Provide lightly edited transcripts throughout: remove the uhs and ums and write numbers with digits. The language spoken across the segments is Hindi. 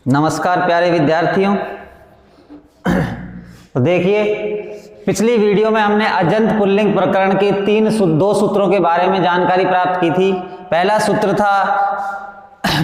नमस्कार प्यारे विद्यार्थियों। तो देखिए, पिछली वीडियो में हमने अजंत पुल्लिंग प्रकरण के दो सूत्रों के बारे में जानकारी प्राप्त की थी। पहला सूत्र था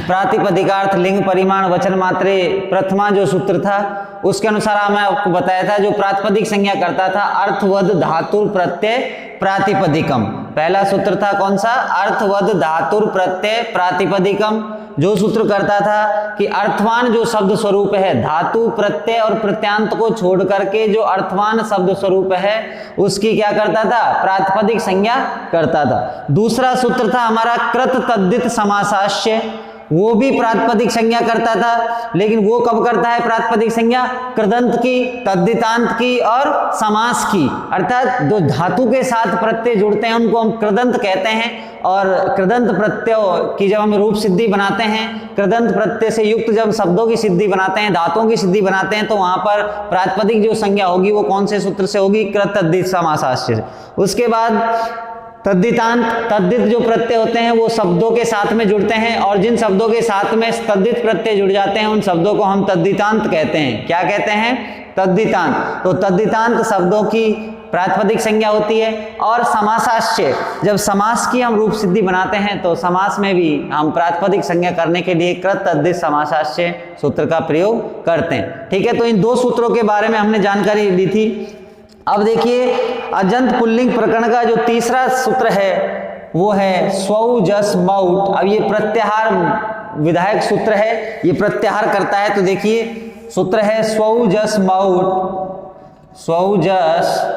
प्रातिपदिकार्थ लिंग परिमाण वचन मात्रे प्रथमा जो सूत्र था उसके अनुसार मैं आपको बताया था जो प्रातिपदिक संज्ञा करता था अर्थवद धातुर प्रत्यय प्रातिपदिकम। पहला सूत्र था कौन सा? अर्थवद धातुर प्रत्यय प्रातिपदिकम। जो सूत्र करता था कि अर्थवान जो शब्द स्वरूप है, धातु प्रत्यय और प्रत्यांत को छोड़ करके जो अर्थवान शब्द स्वरूप है उसकी क्या करता था? प्रातिपदिक संज्ञा करता था। दूसरा सूत्र था हमारा कृत तद्धित समासाश्य, वो भी प्रातिपदिक संज्ञा करता था, लेकिन वो कब करता है प्रातिपदिक संज्ञा? कृदंत की, तद्धितांत की और समास की। अर्थात जो धातु के साथ प्रत्यय जुड़ते हैं उनको हम कृदंत कहते हैं, और कृदंत प्रत्यय की जब हम रूप सिद्धि बनाते हैं, कृदंत प्रत्यय से युक्त जब शब्दों की सिद्धि बनाते हैं, धातुओं की सिद्धि बनाते हैं, तो वहां पर प्रातिपदिक जो संज्ञा होगी वो कौन से सूत्र से होगी? कृत तद्धित समासाश्य से। उसके बाद तद्धितांत, तद्धित जो प्रत्यय होते हैं वो शब्दों के साथ में जुड़ते हैं, और जिन शब्दों के साथ में तद्धित प्रत्यय जुड़ जाते हैं उन शब्दों को हम तद्धितांत कहते हैं। क्या कहते हैं? तद्धितांत। तो तद्धितांत शब्दों की प्रातिपदिक संज्ञा होती है। और समासाश्य, जब समास की हम रूप सिद्धि बनाते हैं तो समास में भी हम प्रातिपदिक संज्ञा करने के लिए कृत तद्धित समासाश्य सूत्र का प्रयोग करते हैं। ठीक है, तो इन दो सूत्रों के बारे में हमने जानकारी दी थी। अब देखिए, अजंत पुल्लिंग प्रकरण का जो तीसरा सूत्र है वो है स्वौ जस मौट। अब ये प्रत्याहार विधायक सूत्र है, ये प्रत्याहार करता है। तो देखिए सूत्र है स्वौ जस मौट, स्वौ जस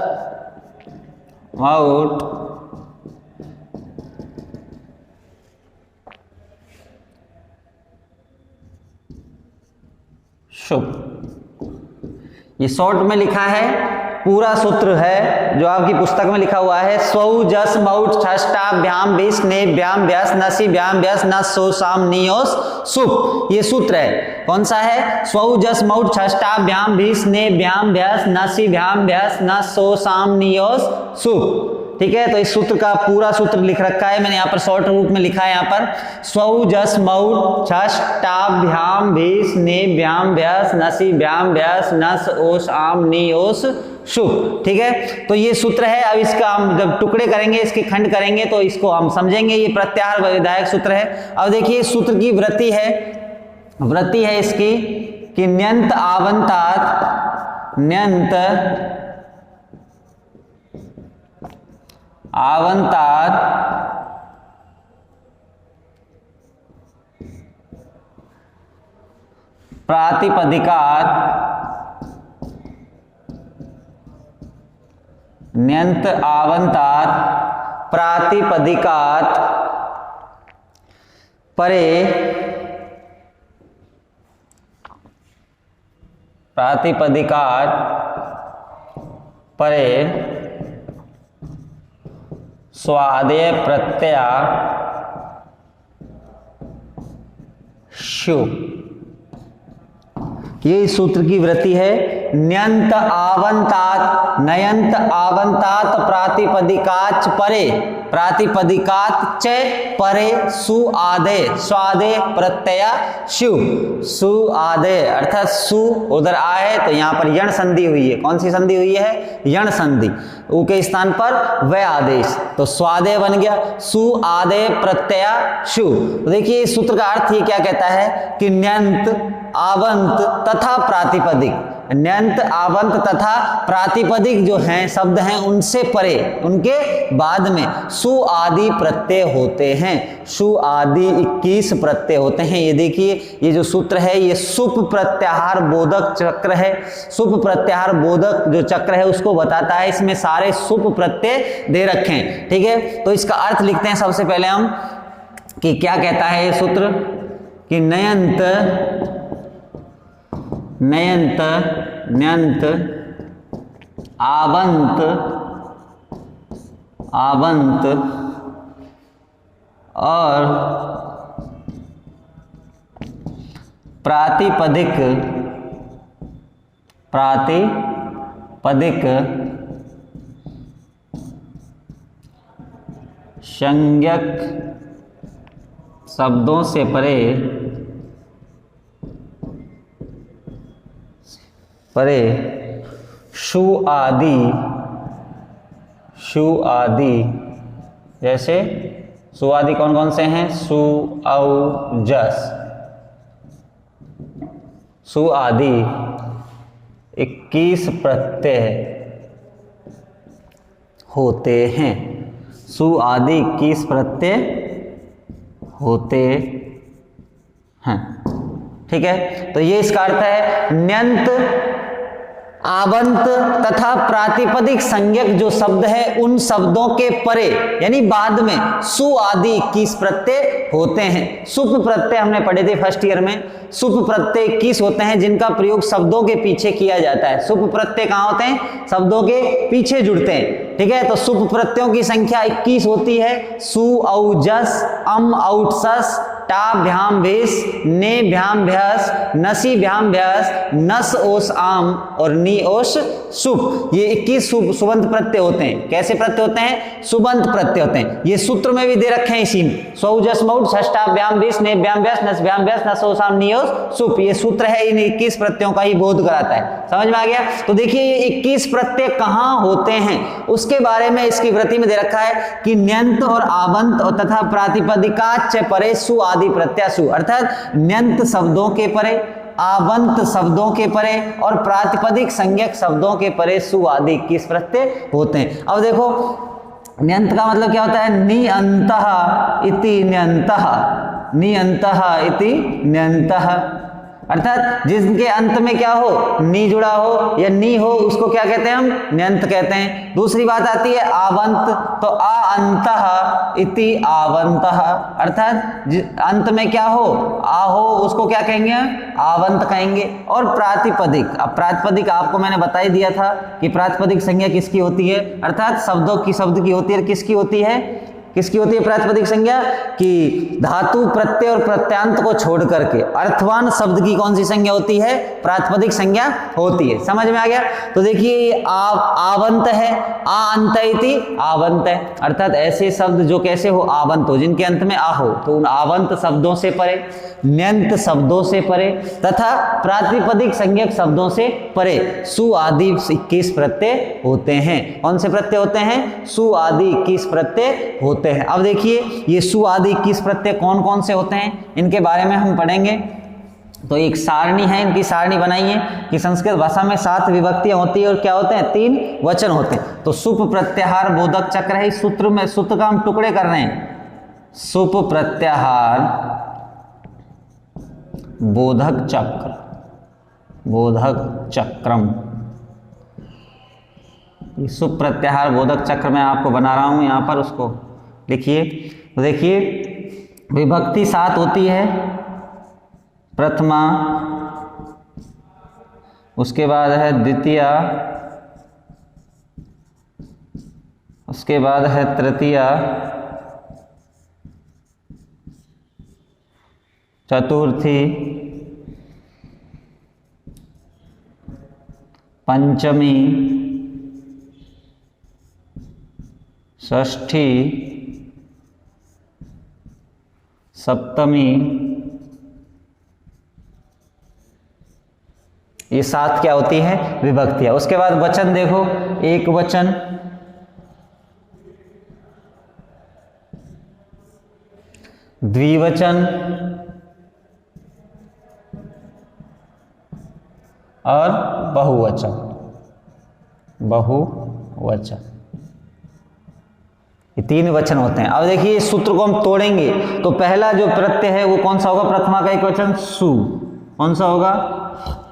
मौट शुभ। ये शॉर्ट में लिखा है, पूरा सूत्र है जो आपकी पुस्तक में लिखा हुआ है। स्वौ जस मौट षष्टाभ्याम भिस नेभ्याम व्यास नसीभ्याम व्यास न सो साम नियोस सुप। ये सूत्र है। कौन सा है? स्वौ जस मौट षष्टाभ्याम भिस नेभ्याम व्यास नसीभ्याम व्यास न सो साम नियोस सुप। ठीक है, तो इस सूत्र का पूरा सूत्र लिख रखा है मैंने यहाँ पर, शॉर्ट रूप में लिखा है यहाँ पर। स्वौ जस मौट षष्टाभ्याम भिस नेभ्याम व्यास नसीभ्याम व्यास नस ओस आम नियोस शुभ। ठीक है, तो ये सूत्र है। अब इसका हम जब टुकड़े करेंगे, इसके खंड करेंगे तो इसको हम समझेंगे। ये प्रत्याहार विधायक सूत्र है। अब देखिए सूत्र की वृत्ति है, वृत्ति है इसकी कि न्यंत आवंतात, न्यंत आवंतात प्रातिपदिकात, न्यंत आवंतात प्रातिपदिकात परे, प्रातिपदिकात परे स्वादेय प्रत्यय शु। ये इस सूत्र की वृत्ति है। न्यंत आवंतात, नयंत आवंतात प्रातिपदिकाच परे, प्रातिपदिकाच परे सुआदे, स्वादे प्रत्यय शु। सुआदे अर्थात सु उधर आए तो यहाँ पर यण संधि हुई है। कौन सी संधि हुई है? यण संधि। उ के स्थान पर व आदेश, तो स्वादे बन गया। सुआदे प्रत्यय शु। तो देखिए इस सूत्र का अर्थ ये क्या कहता है कि न्यंत आवंत तथा प्रातिपदिक, न्यंत आवंत तथा प्रातिपदिक जो हैं शब्द हैं उनसे परे, उनके बाद में सु आदि प्रत्यय होते हैं। सु आदि 21 प्रत्यय होते हैं। ये देखिए, ये जो सूत्र है ये सुप प्रत्याहार बोधक चक्र है। सुप प्रत्याहार बोधक जो चक्र है उसको बताता है। इसमें सारे सुप प्रत्यय दे रखे हैं। ठीक है, तो इसका अर्थ लिखते हैं सबसे पहले हम कि क्या कहता है ये सूत्र कि नयंत, नयंत, न्यंत आवंत, आवंत और प्रातिपदिक, प्रातिपदिक संज्ञक शब्दों से परे परे शु आदि जैसे सु आदि कौन कौन से हैं? सु औ जस। सु आदि 21 प्रत्यय होते हैं। सु आदि 21 प्रत्यय होते हैं। ठीक है, तो ये इसका अर्थ है न्यंत, आबंत तथा प्रातिपदिक संज्ञक जो शब्द है उन शब्दों के परे यानी बाद में सु आदि 21 प्रत्यय होते हैं। सुप प्रत्यय हमने पढ़े थे फर्स्ट ईयर में। सुप प्रत्यय 21 होते हैं जिनका प्रयोग शब्दों के पीछे किया जाता है। सुप प्रत्यय कहाँ होते हैं? शब्दों के पीछे जुड़ते हैं। ठीक है, तो सुप प्रत्ययों की संख्या 21 होती है। सु औ जस, अम औट सस, टा भ्याम भेस, ने भ्याम भ्यास, नसी भ्याम भ्यास, नस ओस आम और नी ओस सुप। ये 21 सुबंत प्रत्यय होते हैं। कैसे प्रत्यय होते हैं? सुबंत प्रत्यय होते हैं। ये सूत्र में भी दे रखे हैं इसी में। सौ जस मऊट, षष्टा भ्याम भेस, ने भ्याम भ्यास, नस भ्याम भ्यास, नस ओस आम, नी ओस सुप। ये सूत्र है, इन 21 प्रत्ययों का ही बोध कराता है। समझ में आ गया? तो देखिए ये 21 प्रत्यय कहाँ होते हैं उसके बारे में इसकी वृत्ति में दे रखा है कि न्यंत और आबंत और तथा प्रातिपदिकाच परे सु आदि प्रत्यासु, अर्थात न्यंत शब्दों के परे, आबंत शब्दों के परे और प्रातिपदिक संज्ञक शब्दों के परे सु आदि 21 प्रत्यय होते हैं। अब देखो न्यंत का मतलब क्या होता है? निअंतः इति न्यंतः, निअंतः इति न्यंतः, अर्थात जिसके अंत में क्या हो? नी जुड़ा हो या नी हो उसको क्या कहते हैं? हम न्यंत कहते हैं। दूसरी बात आती है आबंत, तो आ अंतः इति आवंतः, अर्थात अंत में क्या हो? आ हो उसको क्या कहेंगे? आवंत कहेंगे। और प्रातिपदिक, अब प्रातिपदिक आपको मैंने बता ही दिया था कि प्रातिपदिक संज्ञा किसकी होती है, अर्थात शब्दों की शब्द की होती है। किसकी होती है? किसकी होती है प्रातिपदिक संज्ञा? कि धातु प्रत्यय और प्रत्यांत को छोड़ करके अर्थवान शब्द की कौन सी संज्ञा होती है? प्रातिपदिक संज्ञा होती है। समझ में आ गया? तो देखिए आवंत है, आ अंत इति आवंत है, अर्थात ऐसे शब्द जो कैसे हो? आवंत हो, जिनके अंत में आ हो, तो उन आवंत शब्दों से परे, न्यंत शब्दों से परे तथा प्रातिपदिक संज्ञक शब्दों से परे सु आदि 21 प्रत्यय होते हैं। कौन से प्रत्यय होते हैं? सु आदि 21 प्रत्यय होते हैं। अब देखिए ये सु आदि 21 प्रत्यय कौन कौन से होते हैं इनके बारे में हम पढ़ेंगे। तो एक सारणी है, इनकी सारणी बनाइए कि संस्कृत भाषा में 7 विभक्तियां होती है और क्या होते हैं? 3 वचन होते हैं। तो सुप प्रत्याहार बोधक चक्र है। इस सूत्र में सूत्र का हम टुकड़े कर रहे हैं। सुप प्रत्याहार बोधक चक्र, बोधक चक्रम। सुप प्रत्याहार बोधक चक्र मैं आपको बना रहा हूं यहां पर, उसको लिखिए। तो देखिए विभक्ति 7 होती है। प्रथमा, उसके बाद है द्वितीया, उसके बाद है तृतीया, चतुर्थी, पंचमी, षष्ठी, सप्तमी। ये 7 क्या होती है? विभक्तियां। उसके बाद वचन देखो, एक वचन, द्विवचन और बहुवचन, बहुवचन। ये 3 वचन होते हैं। अब देखिए इस सूत्र को हम तोड़ेंगे तो पहला जो प्रत्यय है वो कौन सा होगा? प्रथमा का एक वचन सु, कौन सा होगा?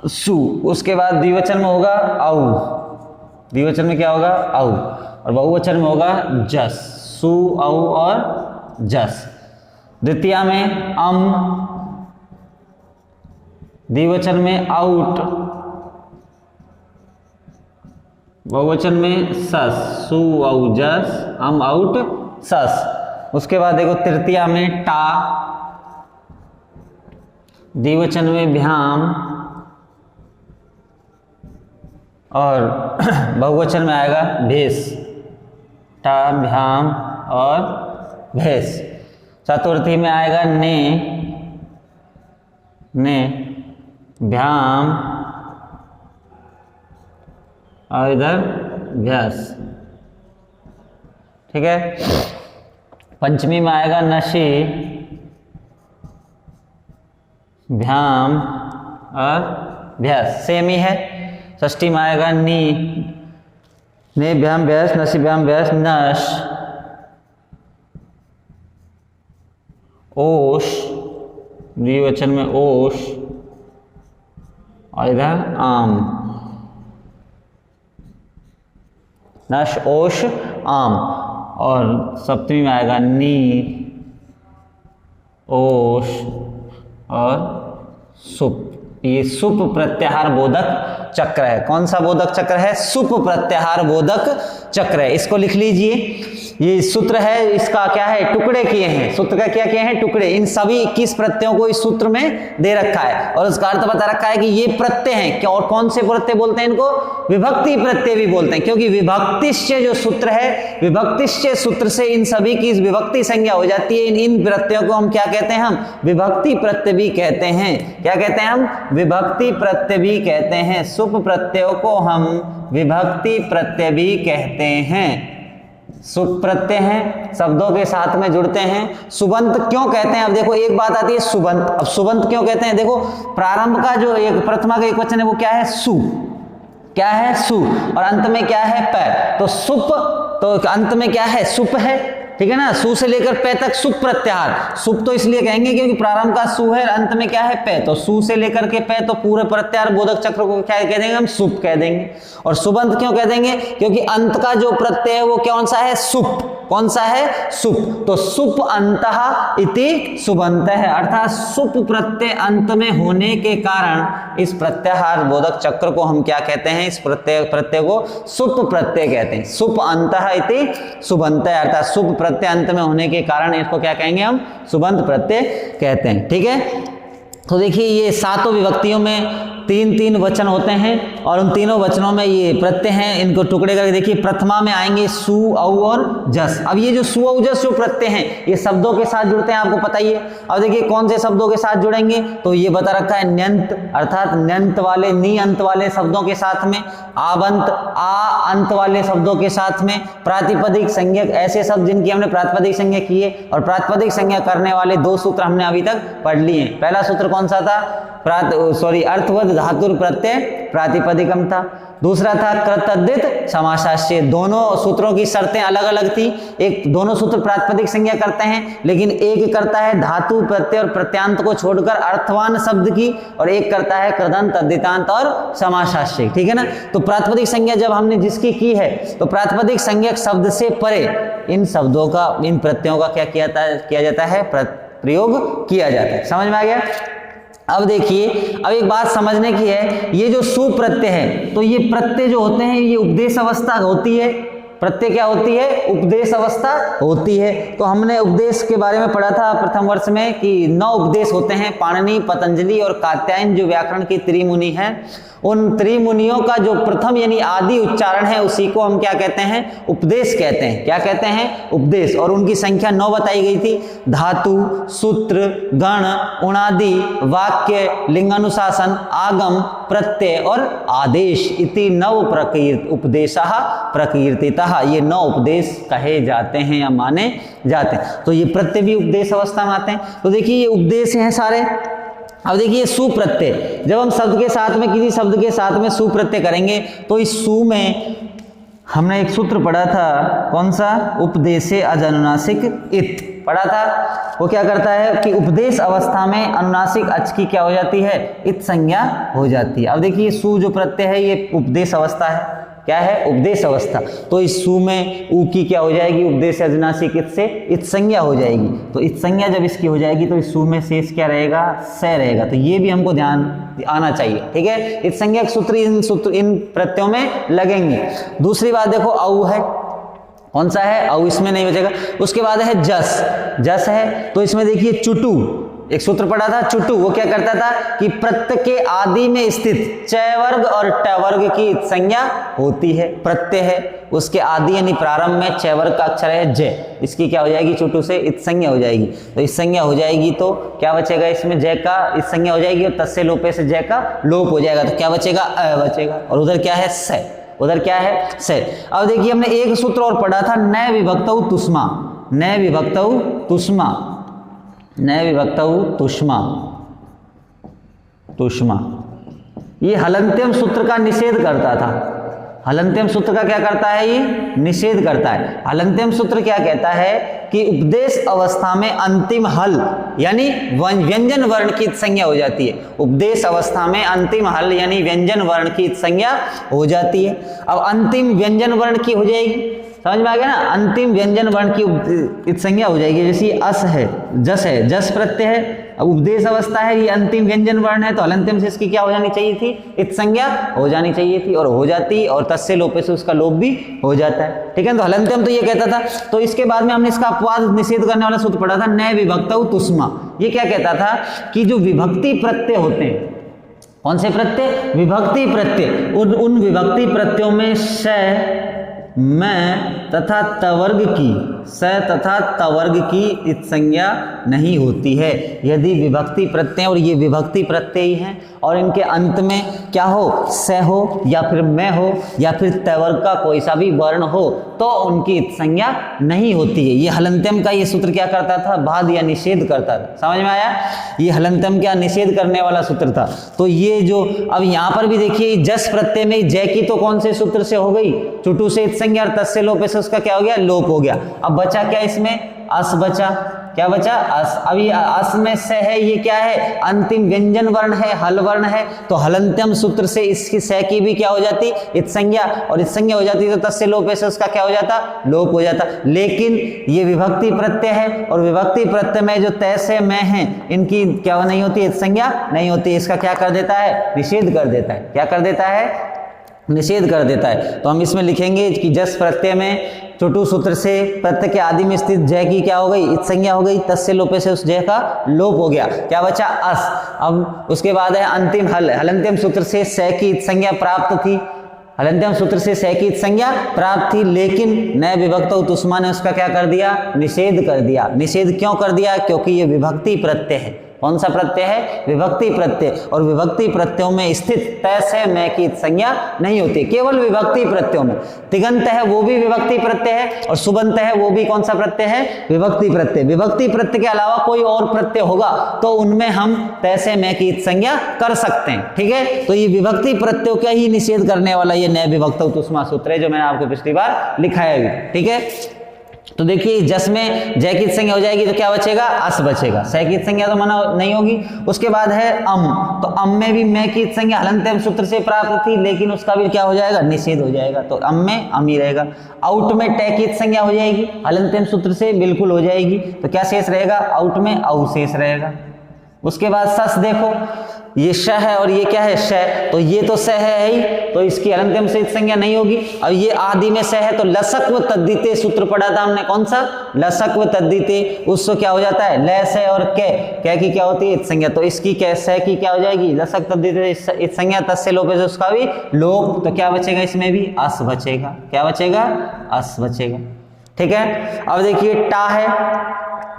सु। उसके बाद द्विवचन में होगा औ, द्विवचन में क्या होगा? औ। और बहुवचन में होगा जस, सु औ और जस। द्वितीया में अम, द्विवचन में आउट, बहुवचन में सस, सु औ जस, अम आउट सस। उसके बाद देखो तृतीया में टा, द्विवचन में भ्याम और बहुवचन में आएगा भेष, टा भ्याम और भेष। चतुर्थी में आएगा ने, ने भ्याम और इधर भ्यास, ठीक है। पंचमी में आएगा नशी, भ्याम और भ्यास, सेम ही है। षष्ठी में आएगा नी, ने भ्याम भ्यास, नशी भ्याम भ्यास, नश, ओश, द्विवचन में ओश, और इधर आम, नश ओश आम। और सप्तमी में आएगा नी, ओश और सुप। ये सुप प्रत्याहार बोधक चक्र है। कौन सा बोधक चक्र है? सुप प्रत्याहार बोधक चक्र है। इसको लिख लीजिए। ये सूत्र है, इसका क्या है? टुकड़े किए हैं। सूत्र का क्या किए हैं? टुकड़े। इन सभी 21 प्रत्ययों को इस सूत्र में दे रखा है और उसका अर्थ बता रखा है कि ये प्रत्यय हैं। क्या और कौन से प्रत्यय बोलते हैं इनको? विभक्ति प्रत्यय भी बोलते हैं, क्योंकि विभक्तिश्च जो सूत्र है, विभक्तिश्च सूत्र से इन सभी की विभक्ति संज्ञा हो जाती है। इन प्रत्ययों को हम क्या कहते हैं? हम विभक्ति प्रत्यय भी कहते हैं। क्या कहते हैं हम? विभक्ति प्रत्यय भी कहते हैं। सुप प्रत्ययों को हम विभक्ति प्रत्यय भी कहते हैं। सुप प्रत्यय हैं, शब्दों के साथ में जुड़ते हैं। सुबंत क्यों कहते हैं? अब देखो एक बात आती है सुबंत। अब सुबंत क्यों कहते हैं? देखो प्रारंभ का जो एक प्रथमा का एक वचन है वो क्या है? सु। क्या है? सु। और अंत में क्या है? प। तो सुप, तो अंत में क्या है? सुप है, ठीक है ना। सु से लेकर पे तक सुप प्रत्याहार। सुप तो इसलिए कहेंगे क्योंकि प्रारंभ का सु है, अंत में क्या है? पे। तो सु से लेकर के पे, तो पूरे प्रत्याहार बोधक चक्र को क्या कह देंगे हम? सुप कह देंगे। और सुबंत क्यों कह देंगे? क्योंकि अंत का जो प्रत्यय है वो कौन सा है? सुप। कौन सा है? सुप। तो सुप अंतः इति सुबंत है, अर्थात सुप प्रत्यय अंत में होने के कारण इस प्रत्याहार बोधक चक्र को हम क्या कहते हैं? इस प्रत्यय को सुप प्रत्यय कहते हैं। सुप अंतः इति सुबंत है, अर्थात सुप प्रत्यय अंत में होने के कारण इसको क्या कहेंगे हम? सुबंत प्रत्यय कहते हैं, ठीक है। तो देखिए ये सातों विभक्तियों में तीन तीन वचन होते हैं और उन तीनों वचनों में ये प्रत्यय हैं। इनको टुकड़े करके देखिए। प्रथमा में आएंगे सु, औ और जस। अब ये जो सु, औ, जस जो प्रत्यय हैं ये शब्दों के साथ जुड़ते हैं, आपको पता ही है। अब देखिए कौन से शब्दों के साथ जुड़ेंगे, तो ये बता रखा है न्यंत, अर्थात न्यंत वाले, नी अंत वाले शब्दों के साथ में, आवंत, आ अंत वाले शब्दों के साथ में, प्रातिपदिक संज्ञक, ऐसे शब्द जिनकी हमने प्रातिपदिक संज्ञा की है। और प्रातिपदिक संज्ञा करने वाले दो सूत्र हमने अभी तक पढ़ लिए हैं। पहला सूत्र कौन सा था? अर्थवद धातुर प्रत्यय प्रातिपदिकम था। दूसरा था कृतद्धित समासाश्चय। दोनों सूत्रों की शर्तें अलग अलग थी। एक, दोनों सूत्र प्रातिपदिक संज्ञा करते हैं, लेकिन एक करता है धातु प्रत्यय और प्रत्यांत को छोड़कर अर्थवान शब्द की, और एक करता है कृदंत, तद्धितांत और समासाश्चय, ठीक है ना। तो प्रातिपदिक संज्ञा जब हमने जिसकी की है, तो प्रातिपदिक संज्ञक शब्द से परे इन शब्दों का, इन प्रत्ययों का क्या किया जाता है? प्रयोग किया जाता है। समझ में आ गया? अब देखिए, अब एक बात समझने की है, ये जो सु प्रत्यय है, तो ये प्रत्यय जो होते हैं ये उपदेश अवस्था होती है। प्रत्यय क्या होती है? उपदेश अवस्था होती है। तो हमने उपदेश के बारे में पढ़ा था प्रथम वर्ष में कि 9 उपदेश होते हैं। पाणिनि, पतंजलि और कात्यायन जो व्याकरण की त्रिमुनि हैं, उन त्रिमुनियों का जो प्रथम यानी आदि उच्चारण है उसी को हम क्या कहते हैं? उपदेश कहते हैं। क्या कहते हैं? उपदेश। और उनकी संख्या 9 बताई गई थी। धातु, सूत्र, गण, उणादि, वाक्य, लिंगानुशासन, आगम, प्रत्यय और आदेश इति 9 उपदेशः प्रकीर्तितः। ये 9 उपदेश कहे जाते हैं या माने जाते हैं। तो ये प्रत्यय भी उपदेश अवस्था में आते हैं। तो देखिए ये उपदेश हैं सारे। अब देखिए सुप्रत्यय, जब हम शब्द के साथ में, किसी शब्द के साथ में सुप्रत्यय करेंगे, तो इस सु में हमने एक सूत्र पढ़ा था, कौन सा? उपदेशे अजनुनासिक इत पढ़ा था। वो क्या करता है कि उपदेश अवस्था में अनुनासिक अच की क्या हो जाती है? इत संज्ञा हो जाती है। अब देखिए सु जो प्रत्यय है ये उपदेश अवस्था है। क्या है? उपदेश अवस्था। तो इस सु में उ की क्या हो जाएगी? उपदेश अजनासिक इत से इत संज्ञा हो जाएगी। तो इत संज्ञा जब इसकी हो जाएगी तो इस सु में शेष क्या रहेगा? स रहेगा। तो ये भी हमको ध्यान आना चाहिए, ठीक है। इत संज्ञा सूत्र इन प्रत्ययों में लगेंगे। दूसरी बात देखो, औ है, कौन सा है? औ इसमें नहीं बचेगा। उसके बाद है जस। जस है तो इसमें देखिए चुटु, एक सूत्र पढ़ा था चुटु। वो क्या करता था कि प्रत्यय के आदि में स्थित च वर्ग और ट वर्ग की संज्ञा होती है। प्रत्यय है उसके आदि यानी प्रारंभ में च वर्ग का अक्षर है ज, इसकी क्या हो जाएगी? चुटु से इत संज्ञा हो जाएगी। तो इस संज्ञा हो जाएगी तो क्या बचेगा? इसमें जय का इस संज्ञा हो जाएगी और तस्य लोपे से जय का लोप हो जाएगा। तो क्या बचेगा? अ बचेगा। और उधर क्या है? स। उधर क्या है से। अब देखिए हमने एक सूत्र और पढ़ा था, न विभक्तौ तुष्मा, न विभक्तौ तुष्मा, न विभक्तौ तुष्मा, तुष्मा, ये हलंत्यम सूत्र का निषेध करता था। हलंत्यम सूत्र का क्या करता है, ये निषेध करता है। हलंत्यम सूत्र क्या कहता है कि उपदेश अवस्था में अंतिम हल यानी व्यंजन वर्ण की संज्ञा हो जाती है। उपदेश अवस्था में अंतिम हल यानी व्यंजन वर्ण की संज्ञा हो जाती है। अब अंतिम व्यंजन वर्ण की हो जाएगी, समझ में आ गया ना, अंतिम व्यंजन वर्ण की संज्ञा हो जाएगी। जैसे अस है, जस प्रत्यय है, अब उपदेश अवस्था है, ये अंतिम व्यंजन वर्ण है, तो हलंत्यम से इसकी क्या हो जानी चाहिए थी, इत संज्ञा हो जानी चाहिए थी, और हो जाती, और तस्य लोपे से उसका लोप भी हो जाता है। ठीक है, तो हलंत्यम तो ये कहता था। तो इसके बाद में हमने इसका अपवाद निषेध करने वाला सूत्र पढ़ा था, न विभक्तौ तुष्मा। ये क्या कहता था कि जो विभक्ति प्रत्यय होते हैं, कौन से प्रत्यय, विभक्ति प्रत्यय, उन विभक्ति प्रत्ययों में श, मैं तथा तवर्ग की, स तथा तवर्ग की इत संज्ञा नहीं होती है। यदि विभक्ति प्रत्यय, और ये विभक्ति प्रत्यय ही हैं, और इनके अंत में क्या हो, स हो या फिर मैं हो या फिर तवर्ग का कोई सा भी वर्ण हो, तो उनकी इत संज्ञा नहीं होती है। ये हलंत्यम का ये सूत्र क्या करता था, बाध या निषेध करता था। समझ में आया, ये हलंत्यम क्या निषेध करने वाला सूत्र था। तो ये जो अब यहाँ पर भी देखिए, जस प्रत्यय में जय की तो कौन से सूत्र से हो गई, चुटू से इत संज्ञा, और तस्य लोपे से उसका क्या हो गया, लोप हो गया। अब बचा क्या इसमें, अस बचा, क्या बचा, अस। अब ये अस में से है, ये क्या है, अंतिम व्यंजन वर्ण है, हल वर्ण है, तो हलंत्यम सूत्र से इसकी से की भी क्या हो जाती, इत संज्ञा, और इत संज्ञा हो जाती तो तस्य लोपे से उसका क्या हो जाता, लोप हो जाता। लेकिन ये विभक्ति प्रत्यय है, और विभक्ति प्रत्यय में जो तय से मैं है, इनकी क्या नहीं होती, इत संज्ञा नहीं होती। इसका क्या कर देता है, निषेध कर देता है। क्या कर देता है, निषेध कर देता है। तो हम इसमें लिखेंगे कि जस प्रत्यय में चुटू सूत्र से प्रत्यय के आदि में स्थित जय की क्या हो गई, इत संज्ञा हो गई, तस्य लोपे से उस जय का लोप हो गया। क्या बचा, अस। अब उसके बाद है अंतिम हल, हलंत्यम सूत्र से स की इत संज्ञा प्राप्त थी, हलंत्यम सूत्र से स की इत संज्ञा प्राप्त थी, लेकिन न विभक्तौ तुष्मा ने उसका क्या कर दिया, निषेध कर दिया। निषेध क्यों कर दिया, क्योंकि ये विभक्ति प्रत्यय है। कौन सा प्रत्यय है, विभक्ति प्रत्यय, और विभक्ति प्रत्ययों में स्थित तय से मैं की संज्ञा नहीं होती, केवल विभक्ति प्रत्ययों में। तिगंत है वो भी विभक्ति प्रत्यय है, और सुबंत है वो भी कौन सा प्रत्यय है, विभक्ति प्रत्यय। विभक्ति प्रत्यय के अलावा कोई और प्रत्यय होगा तो उनमें हम तय से मैं की संज्ञा कर सकते हैं। ठीक है, तो ये विभक्ति प्रत्ययों का ही निषेध करने वाला ये न विभक्तौ तुष्मा सूत्र है, जो मैंने आपको पिछली बार लिखाया भी। ठीक है, तो देखिए जस में जय की संज्ञा हो जाएगी तो क्या बचेगा, अस बचेगा। स की संज्ञा तो मना नहीं होगी। उसके बाद है अम, तो अम में भी मैं की संज्ञा हलंत्यम सूत्र से प्राप्त थी, लेकिन उसका भी क्या हो जाएगा, निषेध हो जाएगा। तो अम में अम ही रहेगा। आउट में टे की संज्ञा हो जाएगी, हलंत्यम सूत्र से बिल्कुल हो जाएगी, तो क्या शेष रहेगा, आउट में औ शेष रहेगा। उसके बाद सस देखो, ये श है और ये क्या है, श, तो ये तो स है ही, तो इसकी हलंत्यम से संज्ञा नहीं होगी। अब ये आदि में स है, तो लसक्व तद्दिते सूत्र पढ़ा था हमने, कौन सा, लसक्व तद्दिते, उससे क्या हो जाता है, ल से और कै की क्या होती है, इत संज्ञा, तो इसकी क्या स की क्या हो जाएगी, लसक तद्दिते इत संज्ञा, तस्य लोपे से उसका भी लोप, तो क्या बचेगा, इसमें भी अस बचेगा। क्या बचेगा, अस बचेगा। ठीक है, अब देखिए टा है,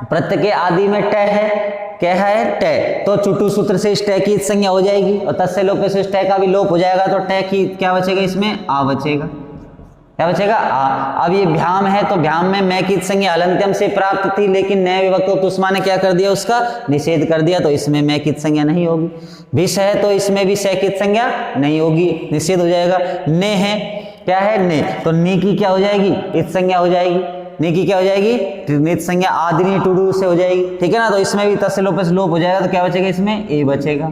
प्रत्यय के आदि में ट है, क्या है, टे, तो चुटू सूत्र से इस टे की संज्ञा हो जाएगी, और तस्य लोपे से इस टे का भी लोप हो जाएगा, तो टे की क्या बचेगा, इसमें आ बचेगा। क्या बचेगा, आ। अब ये भ्याम है, तो भ्याम में मैं की संज्ञा हलंत्यम से प्राप्त थी, लेकिन न विभक्तौ तुष्मा ने क्या कर दिया, उसका निषेध कर दिया, तो इसमें मैं की संज्ञा नहीं होगी। विष है, तो इसमें भी स की संज्ञा नहीं होगी, निषेध हो जाएगा। ने है, क्या है, ने, तो नी की क्या हो जाएगी, इत संज्ञा हो जाएगी। नी की क्या हो जाएगी, नित संज्ञा आदिनी टूडू से हो जाएगी। ठीक है ना, तो इसमें भी तस्य लोप से लोप हो जाएगा, तो क्या बचेगा, इसमें ए बचेगा।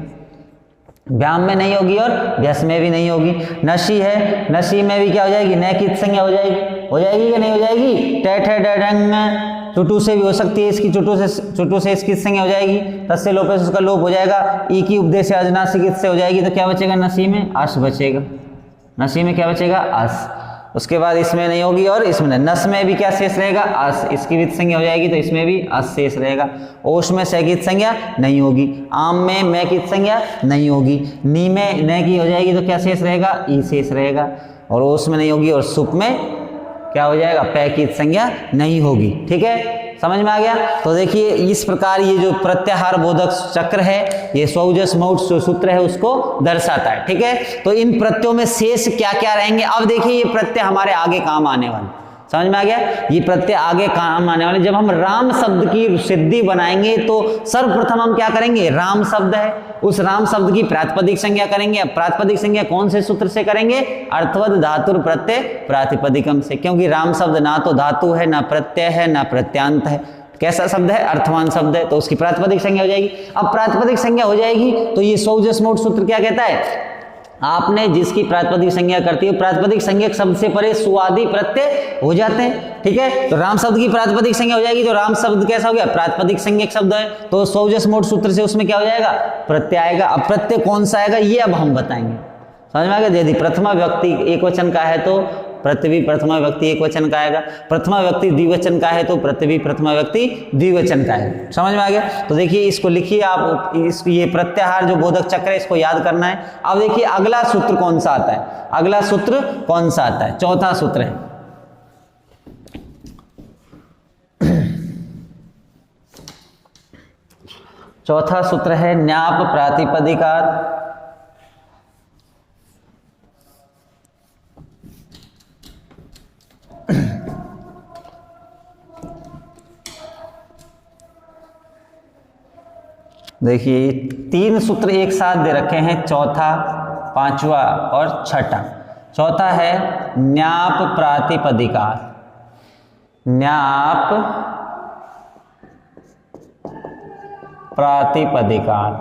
व्याम में नहीं होगी और व्यस में भी नहीं होगी। नशी है, नशी में भी क्या हो जाएगी, न की संज्ञा हो जाएगी कि नहीं हो जाएगी, टेठ है डंग, चुटू से भी हो सकती है, इसकी चुटू से इसकी संज्ञा हो जाएगी, तस्य लोप से उसका लोप हो जाएगा। ई की उपदेश से अजनासिक से हो जाएगी, तो क्या बचेगा, नशी में अश बचेगा। नशी में क्या बचेगा, अस। उसके बाद इसमें नहीं होगी और इसमें नहीं। नस में भी क्या शेष रहेगा, अस, इसकी भी संज्ञा हो जाएगी, तो इसमें भी अस शेष रहेगा। ओश में स की संज्ञा नहीं होगी, आम में मैं की संज्ञा नहीं होगी, नी में न की हो जाएगी, तो क्या शेष रहेगा, ई शेष रहेगा, और ओश में नहीं होगी, और सुप में क्या हो जाएगा, पै की संज्ञा नहीं होगी। ठीक है, समझ में आ गया। तो देखिए इस प्रकार ये जो प्रत्याहार बोधक चक्र है ये स्वौजस मौढ़ सूत्र है उसको दर्शाता है। ठीक है, तो इन प्रत्ययों में शेष क्या क्या रहेंगे। अब देखिए ये प्रत्यय हमारे आगे काम आने वाले, समझ में आ गया। ये प्रत्यय आगे काम आने वाले, जब हम राम शब्द की सिद्धि बनाएंगे तो सर्वप्रथम हम क्या करेंगे, राम शब्द है उस राम शब्द की प्रातिपदिक संज्ञा करेंगे। अब प्रातिपदिक संज्ञा कौन से सूत्र से करेंगे, अर्थवद धातुर प्रत्यय प्रातिपदिकम से, क्योंकि राम शब्द ना तो धातु है ना प्रत्यय है ना प्रत्यांत है, कैसा शब्द है, अर्थवान शब्द है, तो उसकी प्रातिपदिक संज्ञा हो जाएगी। अब प्रातिपदिक संज्ञा हो जाएगी तो ये स्वौजस मौढ़ सूत्र क्या कहता है, आपने जिसकी प्रातिपदिक संज्ञा करती है प्रातिपदिक संज्ञक शब्द से परे सुआदि प्रत्यय हो जाते हैं। ठीक है, तो राम शब्द की प्रातिपदिक संज्ञा हो जाएगी तो राम शब्द कैसा हो गया, प्रातिपदिक संज्ञक शब्द है, तो स्वौजस मौढ़ सूत्र से उसमें क्या हो जाएगा, प्रत्यय आएगा। अब प्रत्यय कौन सा आएगा ये अब हम बताएंगे, समझ में आ गया। यदि प्रथमा व्यक्ति एक वचन का है तो प्रत्यय भी प्रथमा व्यक्ति एक वचन का आएगा, प्रथमा व्यक्ति द्विवचन का है तो प्रत्यय भी प्रथमा व्यक्ति द्विवचन का है, समझ में आ गया। तो देखिए इसको लिखिए आप, ये प्रत्याहार जो बोधक चक्र है इसको याद करना है। अब देखिए अगला सूत्र कौन सा आता है, अगला सूत्र कौन सा आता है, चौथा सूत्र है। चौथा सूत्र है न्याप प्रातिपदिकात। देखिए तीन सूत्र एक साथ दे रखे हैं, चौथा, पांचवा और छठा। चौथा है न्याप प्रातिपदिकात, न्याप प्रातिपदिकात।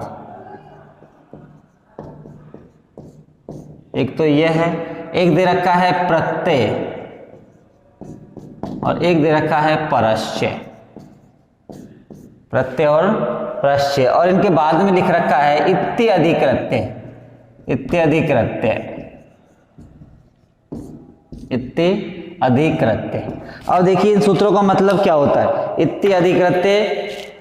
एक तो यह है, एक दे रखा है प्रत्यय और एक दे रखा है परस्य, प्रत्यय और प्रत्यय, और इनके बाद में लिख रखा है इत्यादिकृत्य, इत्यादिकृत्य, इत्यादिकृत्य। अब देखिए इन सूत्रों का मतलब क्या होता है, इत्यादिकृत्य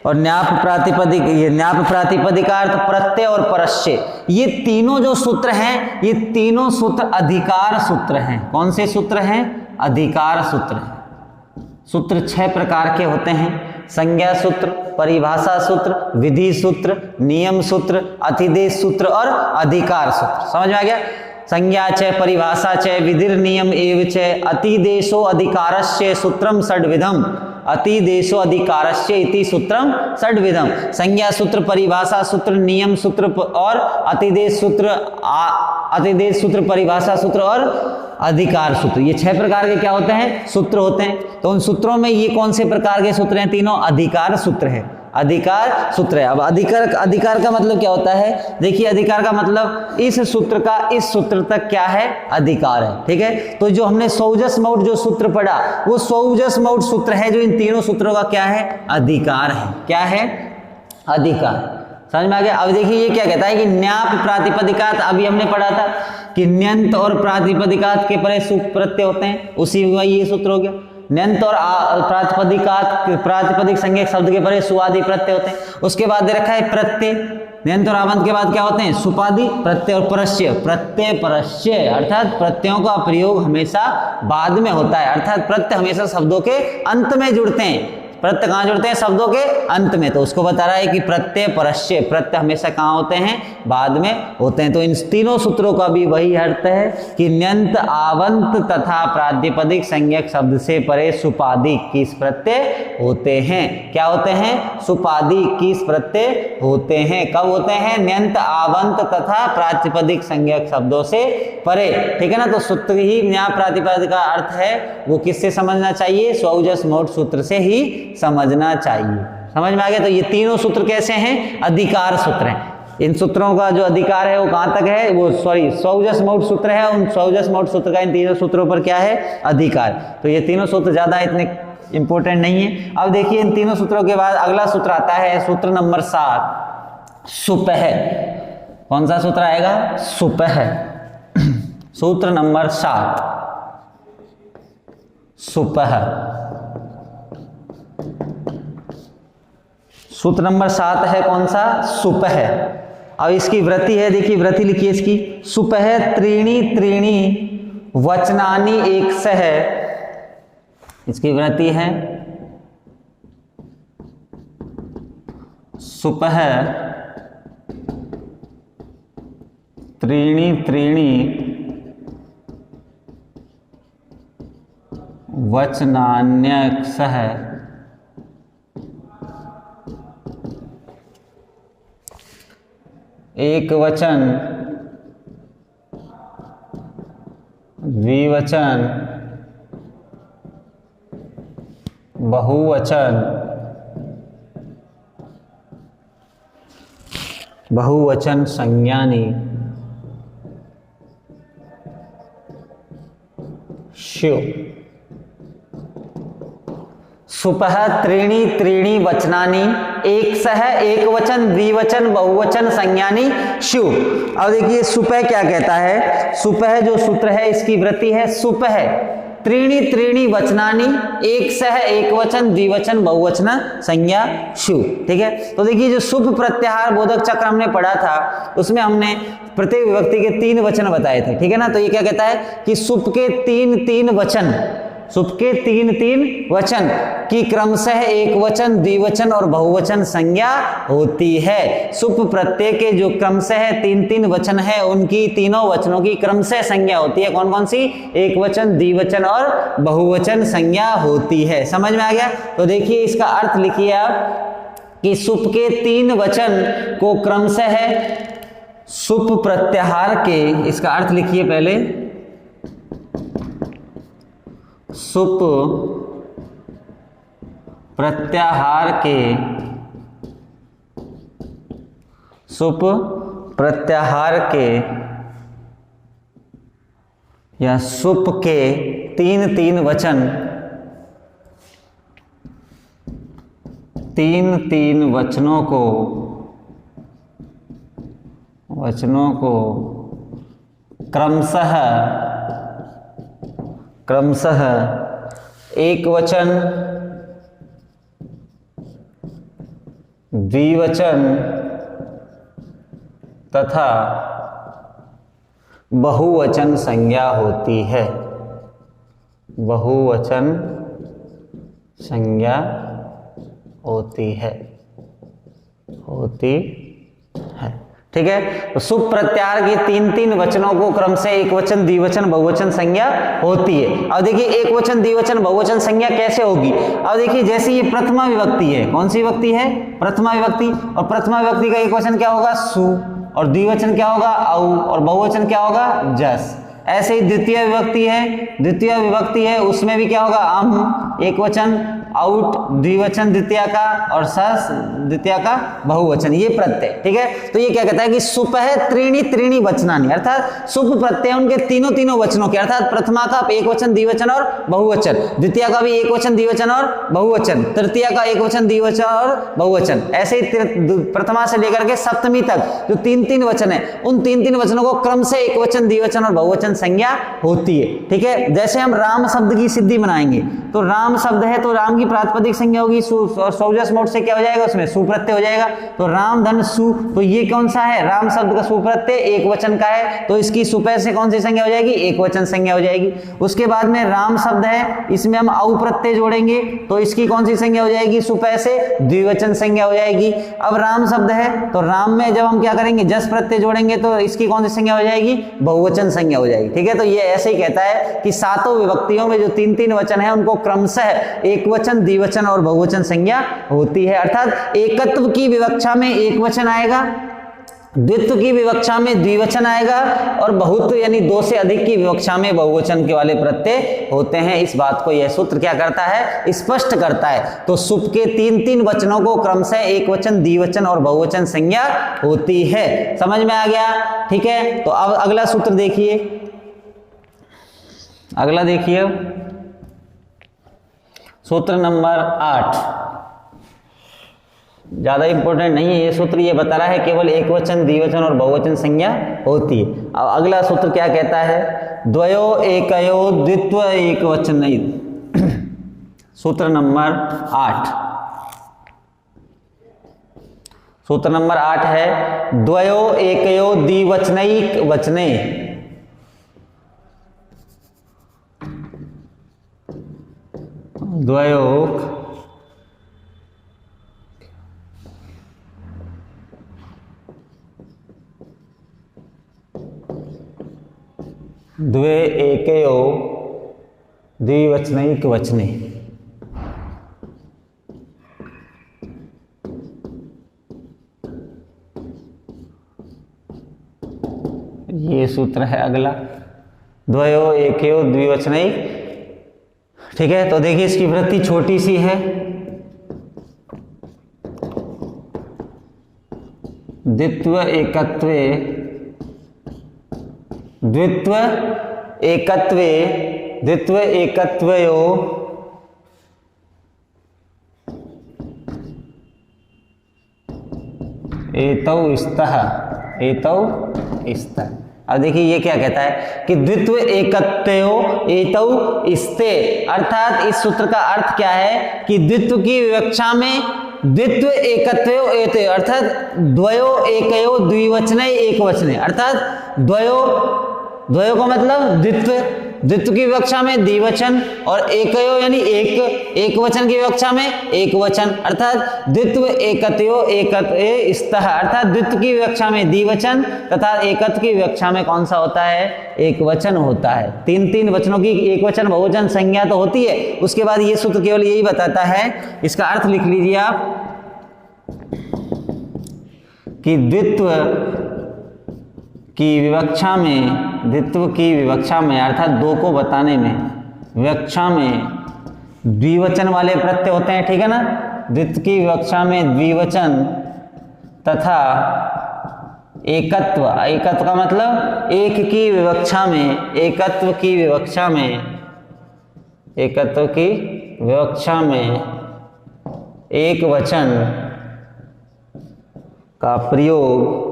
और न्याप प्रातिपदिक, ये न्याप प्रातिपदिकार्थ, प्रत्यय और परस्य, ये तीनों जो सूत्र हैं ये तीनों सूत्र अधिकार सूत्र हैं। कौन से सूत्र हैं, अधिकार सूत्र हैं। सूत्र 6 प्रकार के होते हैं, संज्ञा सूत्र, परिभाषा सूत्र, विधि सूत्र, नियम सूत्र, अतिदेश सूत्र और अधिकार सूत्र। समझ में आ गया। संज्ञा च, परिभाषा च, विधिर नियम एव च, अतिदेशो अधिकारस्य सूत्रम षड्विधम, अतिदेशो अधिकारस्य इति सूत्रम षड्विधम। संज्ञा सूत्र, परिभाषा सूत्र, नियम सूत्र और अतिदेश सूत्र, अतिदेश सूत्र, परिभाषा सूत्र और अधिकार सूत्र, ये 6 प्रकार के क्या होते हैं, सूत्र होते हैं। तो उन सूत्रों में ये कौन से प्रकार के सूत्र हैं, तीनों अधिकार सूत्र है, अधिकार सूत्र है। अब अधिकार का मतलब क्या होता है, देखिए अधिकार का मतलब इस सूत्र का इस सूत्र तक क्या है, अधिकार है। ठीक है, तो जो हमने स्वौजस मौढ़ जो सूत्र पढ़ा वो स्वौजस मौढ़ सूत्र है जो इन तीनों सूत्रों का क्या है, अधिकार है। क्या है, अधिकार। समझ में आ गया। अब देखिए ये क्या कहता है कि न्याप प्रातिपदिकात, अभी हमने पढ़ा था कि न्यंत और प्रातिपदिकात के परे सुप प्रत्यय होते हैं, उसी में ये सूत्र हो गया। न्यंत और प्रातिपदिकात, प्रातिपदिक संज्ञक शब्द के परे सुआदि प्रत्यय होते हैं। उसके बाद दे रखा है प्रत्यय, न्यंत और आवंत के बाद क्या होते हैं, सुपादि प्रत्यय और परस्य, प्रत्यय परस्य, अर्थात प्रत्ययों का प्रयोग हमेशा बाद में होता है, अर्थात प्रत्यय हमेशा शब्दों के अंत में जुड़ते हैं। प्रत्यय कहाँ जुड़ते हैं, शब्दों के अंत में, तो उसको बता रहा है कि प्रत्यय परस्य, प्रत्यय हमेशा कहाँ होते हैं, बाद में होते हैं। तो इन तीनों सूत्रों का भी वही अर्थ है कि न्यंत, आवंत तथा प्रातिपदिक संज्ञक शब्द से परे सुपादि किस प्रत्यय होते हैं, क्या होते हैं, सुपादि किस प्रत्यय होते हैं। कब होते हैं, न्यंत, आवंत तथा प्रातिपदिक संज्ञक शब्दों से परे। ठीक है ना। तो सूत्र ही न्याप प्रातिपदिक का अर्थ है वो किससे समझना चाहिए, स्वौजस मौढ़ सूत्र से ही समझना चाहिए। समझ में आ गया। तो ये तीनों सूत्र कैसे हैं, अधिकार सूत्र हैं। इन सूत्रों का जो अधिकार है वो कहां तक है, वो स्वौजस मौढ़ सूत्र है, उन स्वौजस मौढ़ सूत्र का इन तीनों सूत्रों पर क्या है, अधिकार। तो ये तीनों सूत्र ज्यादा इतने इंपॉर्टेंट नहीं है। अब देखिए इन तीनों सूत्रों के बाद अगला सूत्र आता है, सूत्र नंबर 7, सुपह। कौन सा सूत्र आएगा, सुपह। सूत्र नंबर 7, सुपह। सूत्र नंबर 7 है कौन सा, सुपह। अब इसकी वृत्ति है, देखिए वृत्ति लिखिए इसकी, सुपह त्रीणि त्रीणि वचनानि एक सह। इसकी वृत्ति है सुपः त्रीणि त्रीणि वचनान्यसः एक वचन, द्विवचन, बहुवचन, बहुवचन संज्ञानि श्यु। सुपः त्रीणि त्रीणि वचनानि एक सह एक वचन द्विवचन बहुवचन संज्ञानि श्यु। अब देखिए सुपः क्या कहता है। सुपः जो सूत्र है इसकी वृत्ति है सुपः त्रीणि त्रीणि वचनानि एक सह एक वचन द्विवचन बहुवचन संज्ञा शु। ठीक है, तो देखिए जो सुप प्रत्याहार बोधक चक्र हमने पढ़ा था उसमें हमने प्रत्येक विभक्ति के 3 वचन बताए थे। ठीक है ना, तो ये क्या कहता है कि सुप के 3 वचन, सुप के 3 वचन की क्रमशः एक वचन द्विवचन और बहुवचन संज्ञा होती है। सुप प्रत्यय के जो क्रमशः 3 वचन है उनकी तीनों वचनों की क्रमशः संज्ञा होती है। कौन कौन सी? एक वचन द्विवचन और बहुवचन संज्ञा होती है। समझ में आ गया? तो देखिए इसका अर्थ लिखिए आप कि सुप के 3 वचन को क्रमशः सुप प्रत्याहार के, इसका अर्थ लिखिए पहले, सुप प्रत्याहार के, सुप प्रत्याहार के या सुप के 3 वचन, 3 वचनों को क्रमशः एक वचन द्विवचन तथा बहुवचन संज्ञा होती है। बहुवचन संज्ञा होती है। ठीक है, तो सुप प्रत्याहार के 3 वचनों को क्रम से एक वचन द्विवचन बहुवचन संज्ञा होती है। अब देखिए एक वचन द्विवचन बहुवचन संज्ञा कैसे होगी। अब देखिए जैसे ये प्रथमा विभक्ति है, कौन सी विभक्ति है? प्रथमा विभक्ति। और प्रथमा विभक्ति का एक वचन क्या होगा? सु, और द्विवचन क्या होगा? औ, और बहुवचन क्या होगा? जस। ऐसे ही द्वितीय विभक्ति है उसमें भी क्या होगा? अम, एक वचन, आउट द्विवचन द्वितीय का, और सस द्वितीय का बहुवचन, ये प्रत्यय। ठीक है, तो ये क्या कहता है कि सुप है त्रीणि वचनानि, अर्थात सुप प्रत्यय उनके तीनों वचनों के, अर्थात प्रथमा का एक वचन द्विवचन और बहुवचन, द्वितीय का भी एक वचन द्विवचन और बहुवचन, तृतीय का एक वचन द्विवचन और बहुवचन, ऐसे ही प्रथमा से लेकर के सप्तमी तक जो 3 वचन है उन 3 वचनों को क्रम से एक वचन द्विवचन और बहुवचन संज्ञा होती है। ठीक है, जैसे हम राम शब्द की सिद्धि बनाएंगे तो राम शब्द है तो राम की प्रातिपदिक संज्ञा होगी सु, और सौजस मोड से क्या हो जाएगा? उसमें सुप्रत्यय हो जाएगा। तो राम धन सु, तो ये कौन सा है? राम शब्द का सुप्रत्यय एक वचन का है, तो इसकी सुपय से कौन सी संज्ञा हो जाएगी? एक वचन संज्ञा हो जाएगी। उसके बाद में राम शब्द है, इसमें हम औ प्रत्यय जोड़ेंगे तो इसकी कौन सी संज्ञा हो जाएगी? सुपय से द्विवचन संज्ञा हो जाएगी। अब राम शब्द है तो राम में जब हम क्या करेंगे? जस प्रत्यय जोड़ेंगे तो इसकी कौन सी संज्ञा हो जाएगी? बहुवचन संज्ञा हो जाएगी। ठीक है, तो ये ऐसे ही कहता है कि 7 विभक्तियों में जो 3 वचन है उनको क्रमशः एक वचन द्विवचन और बहुवचन संज्ञा होती है। अर्थात एकत्व की विवक्षा में एक वचन आएगा, द्वित्व की विवक्षा में द्विवचन आएगा, और बहुत्व यानी 2 से अधिक की विवक्षा में बहुवचन के वाले प्रत्यय होते हैं। इस बात को यह सूत्र क्या करता है? स्पष्ट करता है। तो सुप के 3 वचनों को क्रमशः एक वचन द्विवचन और बहुवचन संज्ञा होती है। समझ में आ गया? ठीक है, तो अब अगला सूत्र देखिए, अगला देखिए सूत्र नंबर 8। ज्यादा इंपॉर्टेंट नहीं है ये सूत्र, ये बता रहा है केवल एक वचन द्विवचन और बहुवचन संज्ञा होती है। अब अगला सूत्र क्या कहता है? द्वयो एकयो द्वित्व एक वचन नहीं। सूत्र नंबर 8, सूत्र नंबर 8 है द्वयो एकयो द्विवचनैक वचने, द्वयोक द्वे एकयो द्विवचनैकवचने। ये सूत्र है अगला, द्वयो एकयो द्विवचनई। ठीक है, तो देखिए इसकी वृत्ति छोटी सी है, द्वित्व एकत्वे, द्वित्व एकत्वे, द्वित्व एकत्वयो एतौ स्तः, एतौ स्तः। अब देखिए ये क्या कहता है कि द्वित्व एकत्वयो एतौ स्ते, अर्थात इस सूत्र का अर्थ क्या है कि द्वित्व की विवक्षा में द्वित्व एकत्वयो एतयो, अर्थात द्वयो एकयो द्विवचने एकवचने, अर्थात द्वयो, द्वयो का मतलब द्वित्व, द्वित्व की विवक्षा में द्विवचन, और एकयो यानी एक वचन की विवक्षा में एक वचन, अर्थात द्वित्व एकत्वयो एकत्वे स्तः, अर्थात द्वित्व की विवक्षा में द्विवचन तथा एकत्व की विवक्षा में कौन सा होता है, एक वचन होता है। तीन तीन वचनों की एक वचन बहुवचन संज्ञा तो होती है। उसके बाद ये सूत्र केवल यही बताता है, इसका अर्थ लिख लीजिए आप कि द्वित्व की विवक्षा में, द्वित्व की विवक्षा में अर्थात दो को बताने में, विवक्षा में द्विवचन वाले प्रत्यय होते हैं, ठीक है ना। द्वित्व की विवक्षा में द्विवचन तथा एकत्व, एकत्व का मतलब एक की विवक्षा में, एकत्व की विवक्षा में, एकत्व की विवक्षा में एक वचन का प्रयोग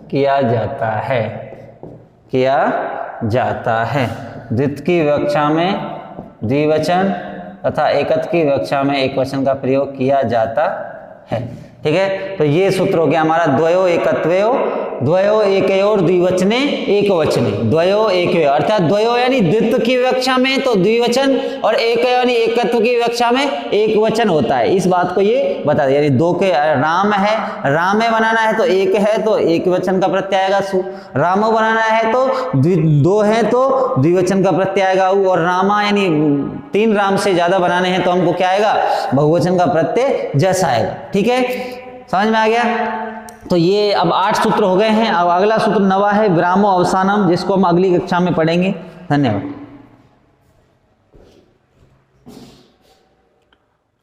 किया जाता है, किया जाता है। द्वित्व की विवक्षा में द्विवचन तथा एकत्व की विवक्षा में एक वचन का प्रयोग किया जाता है। ठीक है, तो ये सूत्र हो गया हमारा, द्वयो एकत्वयो, द्वयो एकयोर द्विवचने एकवचने, द्वयो एकयो, अर्थात द्वयो यानी द्वित्व की विवक्षा में तो द्विवचन और एकयो यानी एकत्व की विवक्षा में एक वचन होता है। इस बात को ये बता दिया, यानी दो के राम है, राम में बनाना है तो एक है तो एक वचन का प्रत्यय आएगा सु, रामो बनाना है तो दो है तो द्विवचन का प्रत्यय आएगा उ, और रामा यानी तीन राम से ज्यादा बनाने हैं तो हमको क्या आएगा, बहुवचन का प्रत्यय जस आएगा। ठीक है, समझ में आ गया। तो ये अब 8 सूत्र हो गए हैं। अब अगला सूत्र 9वां है विरामो अवसानम, जिसको हम अगली कक्षा में पढ़ेंगे। धन्यवाद।